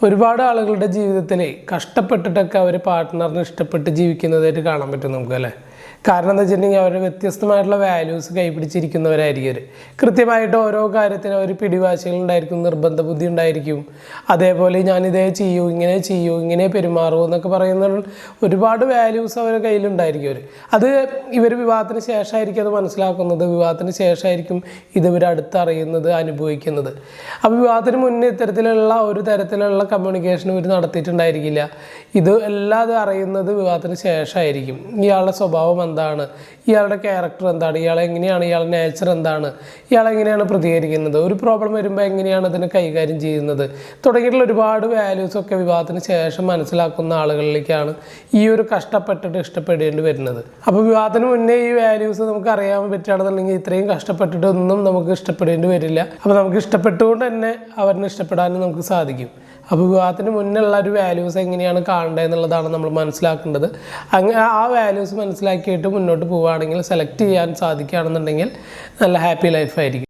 ഒരുപാട് ആളുകളുടെ ജീവിതത്തിൽ കഷ്ടപ്പെട്ടിട്ടൊക്കെ അവർ പാർട്ട്ണറിനെ ഇഷ്ടപ്പെട്ട് ജീവിക്കുന്നതായിട്ട് കാണാൻ പറ്റും നമുക്ക് അല്ലേ. കാരണം എന്താ വെച്ചിട്ടുണ്ടെങ്കിൽ അവരുടെ വ്യത്യസ്തമായിട്ടുള്ള വാല്യൂസ് കൈപിടിച്ചിരിക്കുന്നവരായിരിക്കും അവർ. കൃത്യമായിട്ട് ഓരോ കാര്യത്തിനും അവർ പിടിവാശികളുണ്ടായിരിക്കും, നിർബന്ധ ബുദ്ധി ഉണ്ടായിരിക്കും. അതേപോലെ ഞാനിതേ ചെയ്യൂ, ഇങ്ങനെ പെരുമാറൂ എന്നൊക്കെ പറയുന്ന ഒരുപാട് വാല്യൂസ് അവരുടെ കയ്യിലുണ്ടായിരിക്കും. അത് ഇവർ വിവാഹത്തിന് ശേഷമായിരിക്കും അത് മനസ്സിലാക്കുന്നത്, വിവാഹത്തിന് ശേഷമായിരിക്കും ഇവർ അടുത്തറിയുന്നത്, അനുഭവിക്കുന്നത്. അപ്പോൾ വിവാഹത്തിന് മുന്നേ ഇത്തരത്തിലുള്ള ഒരു തരത്തിലുള്ള കമ്മ്യൂണിക്കേഷൻ ഇവർ നടത്തിയിട്ടുണ്ടായിരിക്കില്ല. ഇത് എല്ലാം അറിയുന്നത് വിവാഹത്തിന് ശേഷമായിരിക്കും. ഇയാളുടെ സ്വഭാവം എന്താണ്, ഇയാളുടെ ക്യാരക്ടർ എന്താണ്, ഇയാളെങ്ങനെയാണ്, ഇയാളുടെ നേച്ചർ എന്താണ്, ഇയാളെങ്ങനെയാണ് പ്രതികരിക്കുന്നത്, ഒരു പ്രോബ്ലം വരുമ്പോൾ എങ്ങനെയാണ് അതിനെ കൈകാര്യം ചെയ്യുന്നത് തുടങ്ങിയിട്ടുള്ള ഒരുപാട് വാല്യൂസൊക്കെ വിവാഹത്തിന് ശേഷം മനസ്സിലാക്കുന്ന ആളുകളിലേക്കാണ് ഈ ഒരു കഷ്ടപ്പെട്ടിട്ട് ഇഷ്ടപ്പെടേണ്ടി വരുന്നത്. അപ്പോൾ വിവാഹത്തിന് മുന്നേ ഈ വാല്യൂസ് നമുക്ക് അറിയാൻ പറ്റുകയാണെന്നുണ്ടെങ്കിൽ ഇത്രയും കഷ്ടപ്പെട്ടിട്ടൊന്നും നമുക്ക് ഇഷ്ടപ്പെടേണ്ടി വരില്ല. അപ്പോൾ നമുക്ക് ഇഷ്ടപ്പെട്ടുകൊണ്ട് തന്നെ അവരിനെ ഇഷ്ടപ്പെടാനും നമുക്ക് സാധിക്കും. അപ്പോൾ വിവാഹത്തിന് മുന്നുള്ള ഒരു വാല്യൂസ് എങ്ങനെയാണ് കാണേണ്ടത് എന്നുള്ളതാണ് നമ്മൾ മനസ്സിലാക്കേണ്ടത്. അങ്ങനെ ആ വാല്യൂസ് മനസ്സിലാക്കിയിട്ട് മുന്നോട്ട് പോവുകയാണെങ്കിൽ, സെലക്ട് ചെയ്യാൻ സാധിക്കുകയാണെന്നുണ്ടെങ്കിൽ നല്ല ഹാപ്പി ലൈഫായിരിക്കും.